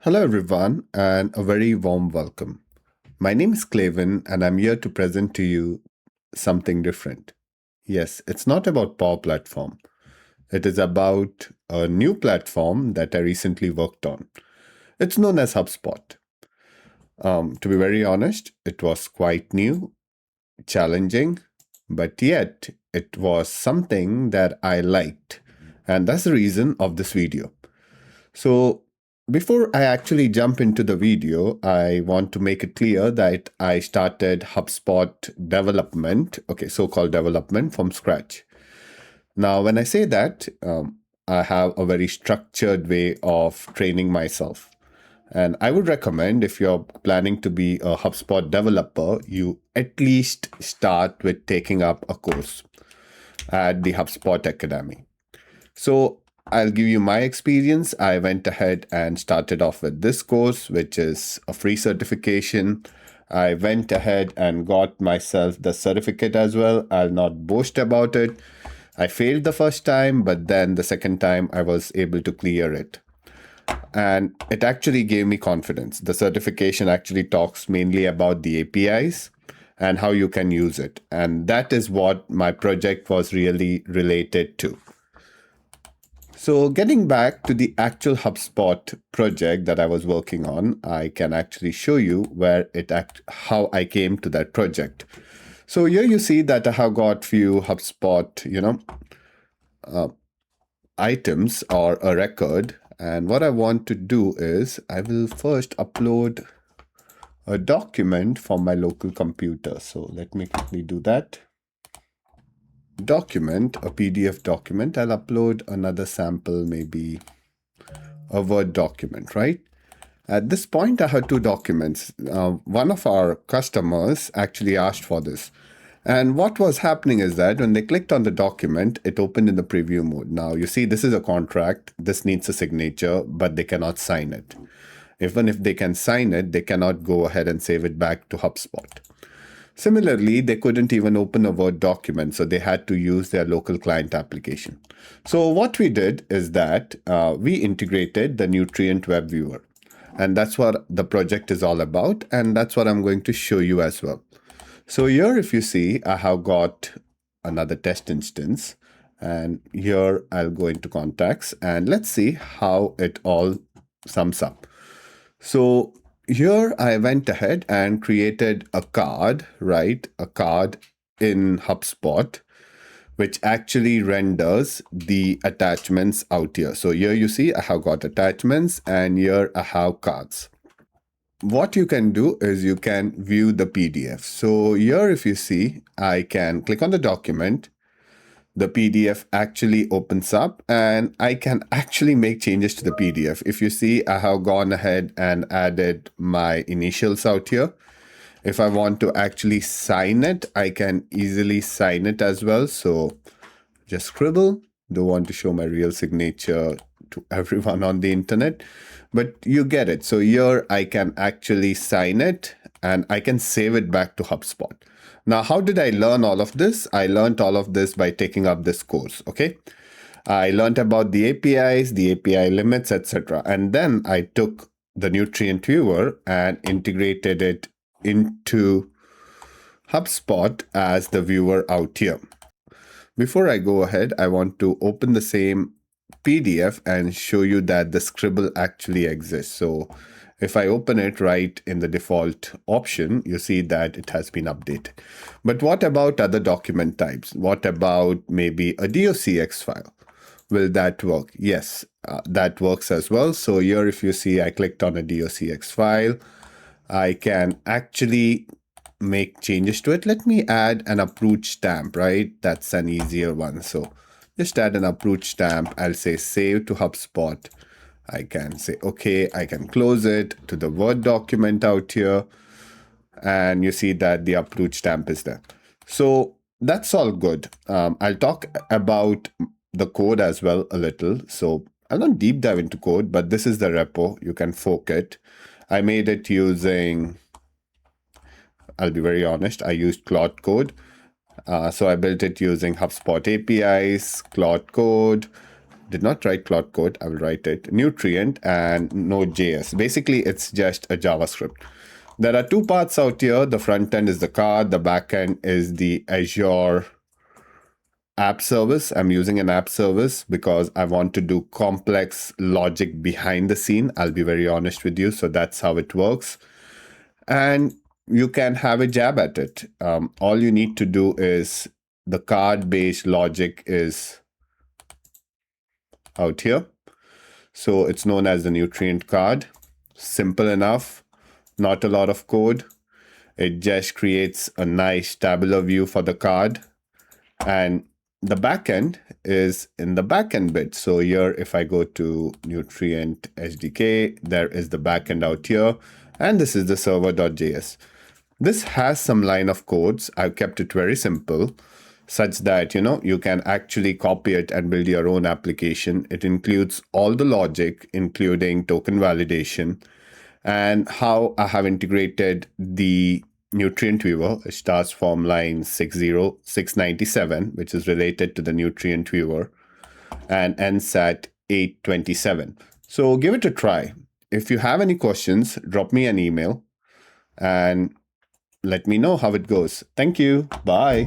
Hello, everyone, and a very warm welcome. My name is Clavin, and I'm here to present to you something different. Yes, it's not about Power Platform. It is about a new platform that I recently worked on. It's known as HubSpot. To be very honest, it was quite new, challenging, but yet it was something that I liked. And that's the reason of this video. So before I actually jump into the video, I want to make it clear that I started HubSpot development, so-called development from scratch. Now, when I say that, I have a very structured way of training myself. And I would recommend if you're planning to be a HubSpot developer, you at least start with taking up a course at the HubSpot Academy. So I'll give you my experience. I went ahead and started off with this course, which is a free certification. I went ahead and got myself the certificate as well. I'll not boast about it. I failed the first time, but then the second time I was able to clear it. And it actually gave me confidence. The certification actually talks mainly about the APIs and how you can use it. And that is what my project was really related to. So getting back to the actual HubSpot project that I was working on, I can actually show you how I came to that project. So here you see that I have got few HubSpot, items or a record. And what I want to do is I will first upload a document from my local computer. So let me quickly do that. Document, a PDF document. I'll upload another sample, maybe a Word document, right? At this point, I had two documents. One of our customers actually asked for this. And what was happening is that when they clicked on the document, it opened in the preview mode. Now, you see, this is a contract. This needs a signature, but they cannot sign it. Even if they can sign it, they cannot go ahead and save it back to HubSpot. Similarly, they couldn't even open a Word document, so they had to use their local client application. So what we did is that we integrated the Nutrient web viewer. And that's what the project is all about. And that's what I'm going to show you as well. So here, if you see, I have got another test instance. And here I'll go into contacts. And let's see how it all sums up. So here I went ahead and created a card, right? A card in HubSpot, which actually renders the attachments out here. So here you see I have got attachments and here I have cards. What you can do is you can view the PDF. So here, if you see, I can click on the document. The PDF actually opens up and I can actually make changes to the PDF. If you see, I have gone ahead and added my initials out here. If I want to actually sign it, I can easily sign it as well. So just scribble. Don't want to show my real signature to everyone on the internet, but you get it. So here I can actually sign it and I can save it back to HubSpot. Now, how did I learn all of this? I learned all of this by taking up this course, okay? I learned about the APIs, the API limits, etc. And then I took the Nutrient Viewer and integrated it into HubSpot as the viewer out here. Before I go ahead, I want to open the same PDF and show you that the scribble actually exists. So if I open it right in the default option, you see that it has been updated. But what about other document types? What about maybe a docx file? Will that work? Yes, that works as well. So here, if you see, I clicked on a docx file. I can actually make changes to it. Let me add an approved stamp, right? That's an easier one. So just add an approved stamp. I'll say save to HubSpot. I can say, okay, I can close it to the Word document out here. And you see that the approved stamp is there. So that's all good. I'll talk about the code as well a little. So I'll not deep dive into code, but this is the repo. You can fork it. I made it using, I'll be very honest, I used Claude Code. So I built it using HubSpot APIs, Claude Code, did not write Cloud Code. I will write it. Nutrient and Node.js. Basically, it's just a JavaScript. There are two parts out here. The front end is the card. The back end is the Azure app service. I'm using an app service because I want to do complex logic behind the scene. I'll be very honest with you. So that's how it works. And you can have a jab at it. All you need to do is the card-based logic is out here. So it's known as the Nutrient card. Simple enough, not a lot of code. It just creates a nice tabular view for the card. And the backend is in the backend bit. So here, if I go to Nutrient SDK, there is the backend out here. And this is the server.js. This has some line of codes. I've kept it very simple, such that, you can actually copy it and build your own application. It includes all the logic, including token validation, and how I have integrated the Nutrient Viewer. It starts from line 69697, which is related to the Nutrient Viewer, and ends at 827. So give it a try. If you have any questions, drop me an email and let me know how it goes. Thank you. Bye.